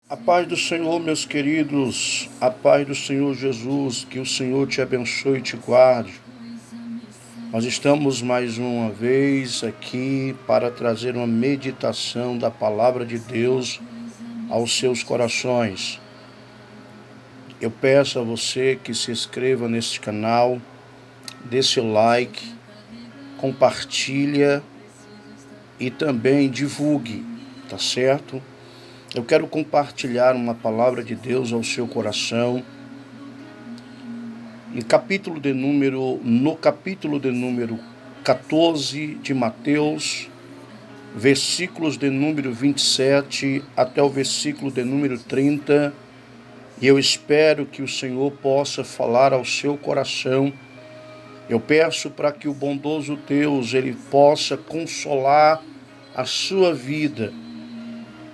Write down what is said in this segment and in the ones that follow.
A paz do Senhor, meus queridos, a paz do Senhor Jesus, que o Senhor te abençoe e te guarde. Nós estamos mais uma vez aqui para trazer uma meditação da palavra de Deus aos seus corações. Eu peço a você que se inscreva neste canal, dê seu like, compartilha e também divulgue, tá certo? Eu quero compartilhar uma palavra de Deus ao seu coração. No capítulo de número 14 de Mateus, versículos de número 27 até o versículo de número 30. E eu espero que o Senhor possa falar ao seu coração. Eu peço para que o bondoso Deus, Ele possa consolar a sua vida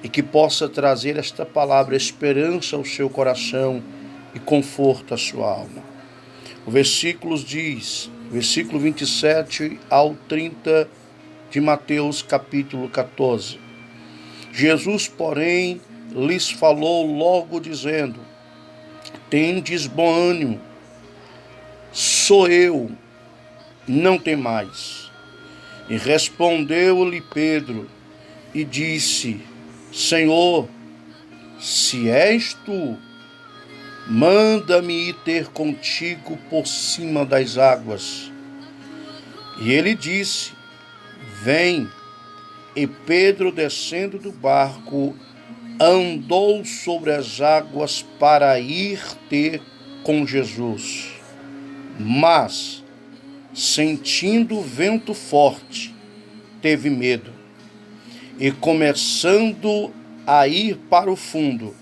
e que possa trazer esta palavra esperança ao seu coração e conforto à sua alma. O versículo diz, versículo 27 ao 30 de Mateus capítulo 14. Jesus, porém, lhes falou logo dizendo: tendes bom ânimo, sou eu, não temais. E respondeu-lhe Pedro e disse: Senhor, se és tu, manda-me ir ter contigo por cima das águas. E ele disse: vem. E Pedro, descendo do barco, andou sobre as águas para ir ter com Jesus. Mas, sentindo o vento forte, teve medo. E começando a ir para o fundo,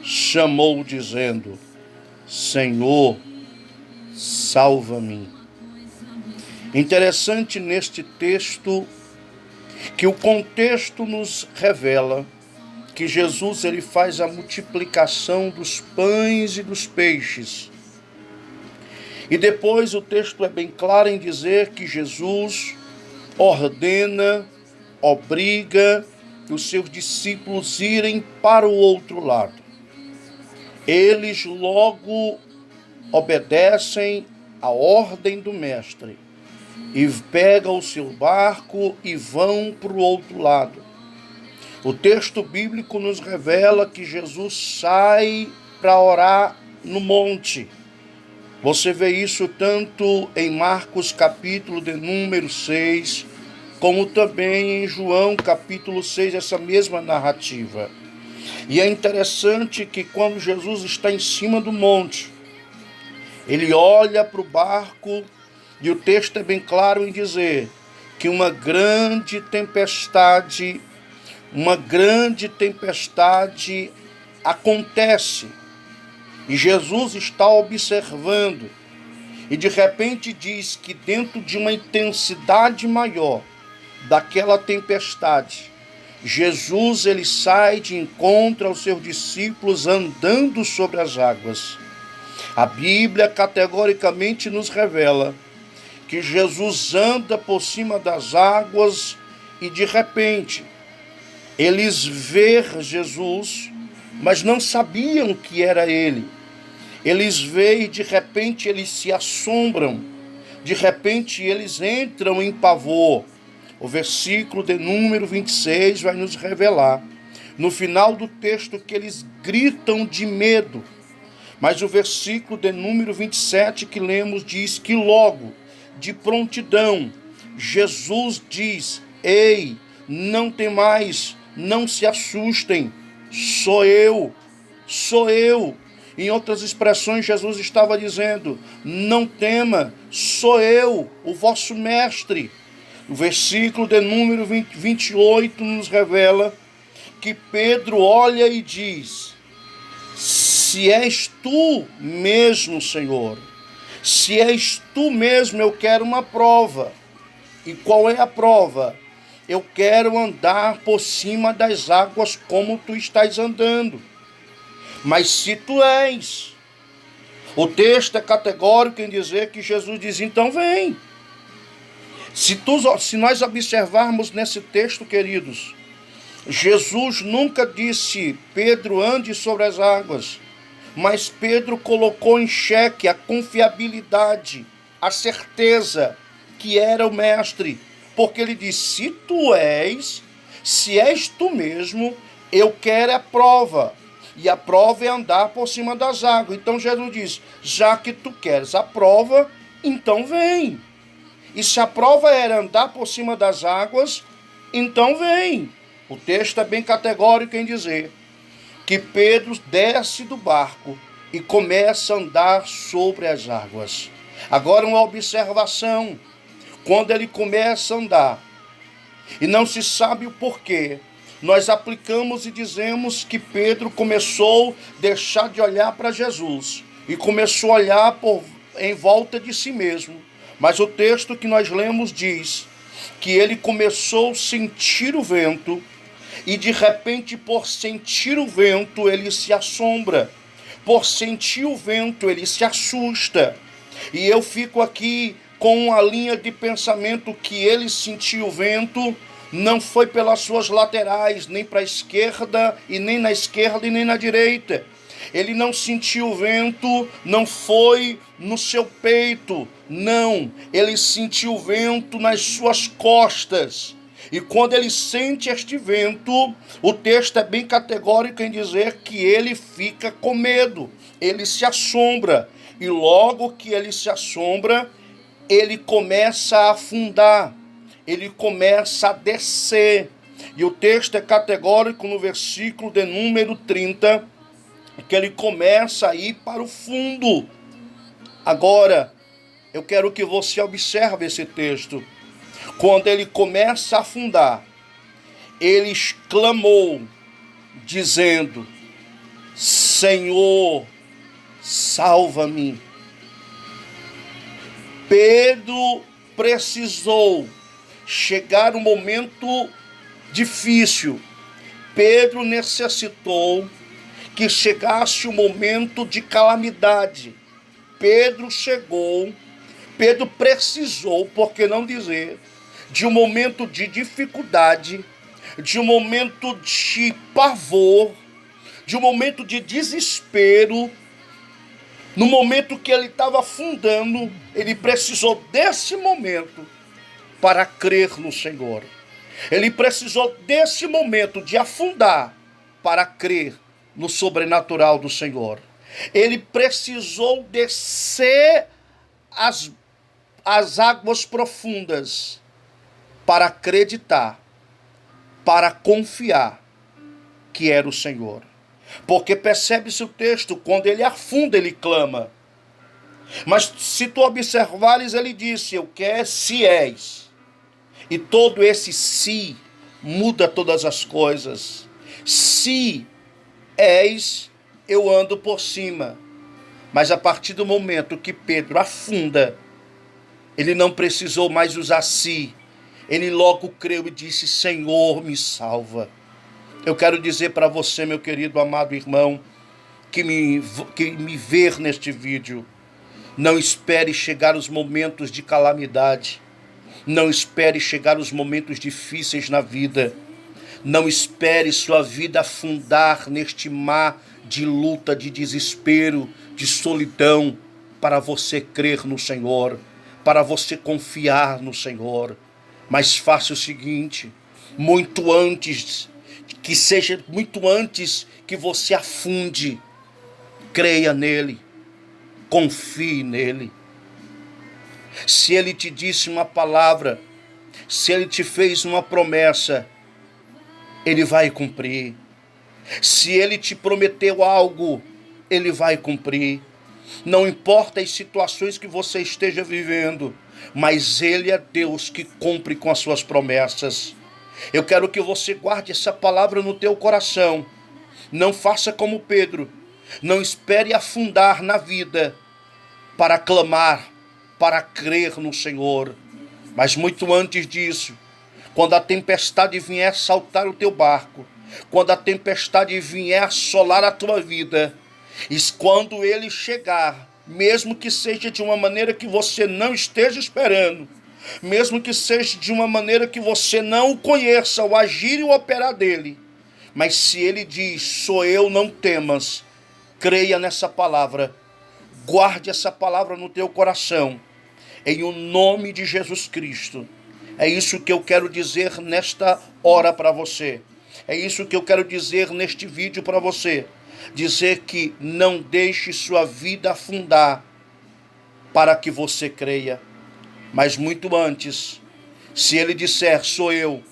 chamou dizendo: Senhor, salva-me. Interessante neste texto que o contexto nos revela que Jesus ele faz a multiplicação dos pães e dos peixes. E depois o texto é bem claro em dizer que Jesus obriga os seus discípulos irem para o outro lado. Eles logo obedecem à ordem do mestre e pegam o seu barco e vão para o outro lado. O texto bíblico nos revela que Jesus sai para orar no monte. Você vê isso tanto em Marcos capítulo de número 6, como também em João capítulo 6, essa mesma narrativa. E é interessante que quando Jesus está em cima do monte, ele olha para o barco e o texto é bem claro em dizer que uma grande tempestade acontece. E Jesus está observando e de repente diz que dentro de uma intensidade maior daquela tempestade, Jesus ele sai de encontro aos seus discípulos andando sobre as águas. A Bíblia categoricamente nos revela que Jesus anda por cima das águas e de repente eles veem Jesus, mas não sabiam que era ele. Eles veem e de repente eles se assombram, de repente eles entram em pavor. O versículo de número 26 vai nos revelar, no final do texto, que eles gritam de medo. Mas o versículo de número 27 que lemos diz que logo, de prontidão, Jesus diz: ei, não temais, não se assustem, sou eu. Em outras expressões, Jesus estava dizendo: não tema, sou eu, o vosso mestre. O versículo de número 28 nos revela que Pedro olha e diz: se és tu mesmo, Senhor, se és tu mesmo, eu quero uma prova. E qual é a prova? Eu quero andar por cima das águas como tu estás andando. Mas se tu és, o texto é categórico em dizer que Jesus diz: então vem. Se nós observarmos nesse texto, queridos, Jesus nunca disse, Pedro, ande sobre as águas, mas Pedro colocou em xeque a confiabilidade, a certeza que era o mestre, porque ele disse, se és tu mesmo, eu quero a prova, e a prova é andar por cima das águas. Então Jesus diz, já que tu queres a prova, então vem. E se a prova era andar por cima das águas, então vem. O texto é bem categórico em dizer que Pedro desce do barco e começa a andar sobre as águas. Agora uma observação, quando ele começa a andar, e não se sabe o porquê, nós aplicamos e dizemos que Pedro começou a deixar de olhar para Jesus e começou a olhar em volta de si mesmo. Mas o texto que nós lemos diz que ele começou a sentir o vento e de repente, por sentir o vento, ele se assombra. Por sentir o vento, ele se assusta. E eu fico aqui com uma linha de pensamento que ele sentiu o vento, não foi pelas suas laterais, nem para a esquerda, e nem na esquerda e nem na direita. Ele não sentiu o vento, não foi no seu peito, não. Ele sentiu o vento nas suas costas. E quando ele sente este vento, o texto é bem categórico em dizer que ele fica com medo, ele se assombra. E logo que ele se assombra, ele começa a afundar, ele começa a descer. E o texto é categórico no versículo de número 30, que ele começa a ir para o fundo. Agora, eu quero que você observe esse texto. Quando ele começa a afundar, ele exclamou, dizendo, Senhor, salva-me. Pedro precisou chegar um momento difícil. Pedro necessitou que chegasse um momento de calamidade. Pedro precisou, por que não dizer, de um momento de dificuldade, de um momento de pavor, de um momento de desespero. No momento que ele estava afundando, ele precisou desse momento para crer no Senhor. Ele precisou desse momento de afundar para crer no sobrenatural do Senhor. Ele precisou descer as águas profundas para acreditar, para confiar que era o Senhor. Porque percebe-se o texto, quando ele afunda, ele clama. Mas se tu observares, ele disse, eu quero se és. E todo esse se muda todas as coisas. Se és, eu ando por cima. Mas a partir do momento que Pedro afunda, ele não precisou mais usar se. Ele logo creu e disse, Senhor, me salva. Eu quero dizer para você, meu querido, amado irmão, que me vê neste vídeo, não espere chegar os momentos de calamidade, não espere chegar os momentos difíceis na vida, não espere sua vida afundar neste mar de luta, de desespero, de solidão, para você crer no Senhor, para você confiar no Senhor. Mas faça o seguinte, muito antes que você afunde, creia nele, confie nele. Se ele te disse uma palavra, se ele te fez uma promessa, ele vai cumprir. Se ele te prometeu algo, ele vai cumprir. Não importa as situações que você esteja vivendo, mas ele é Deus que cumpre com as suas promessas. Eu quero que você guarde essa palavra no teu coração. Não faça como Pedro. Não espere afundar na vida para clamar, para crer no Senhor. Mas muito antes disso, quando a tempestade vier saltar o teu barco, quando a tempestade vier assolar a tua vida, e quando ele chegar, mesmo que seja de uma maneira que você não esteja esperando, mesmo que seja de uma maneira que você não o conheça, o agir e o operar dele. Mas se ele diz, sou eu, não temas, creia nessa palavra, guarde essa palavra no teu coração, em o nome de Jesus Cristo. É isso que eu quero dizer nesta hora para você. É isso que eu quero dizer neste vídeo para você. Dizer que não deixe sua vida afundar para que você creia. Mas muito antes, se ele disser, sou eu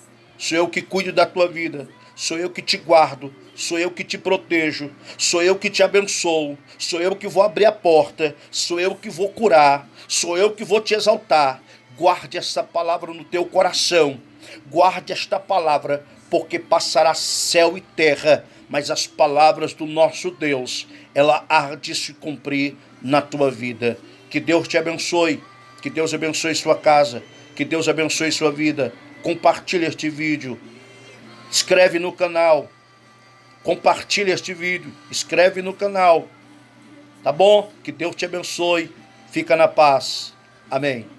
que cuido da tua vida, sou eu que te guardo, sou eu que te protejo, sou eu que te abençoo, sou eu que vou abrir a porta, sou eu que vou curar, sou eu que vou te exaltar. Guarde essa palavra no teu coração, guarde esta palavra, porque passará céu e terra, mas as palavras do nosso Deus, ela há de se cumprir na tua vida. Que Deus te abençoe, que Deus abençoe sua casa, que Deus abençoe sua vida. Compartilhe este vídeo, inscreve no canal, compartilhe este vídeo, inscreve no canal, tá bom? Que Deus te abençoe, fica na paz, amém.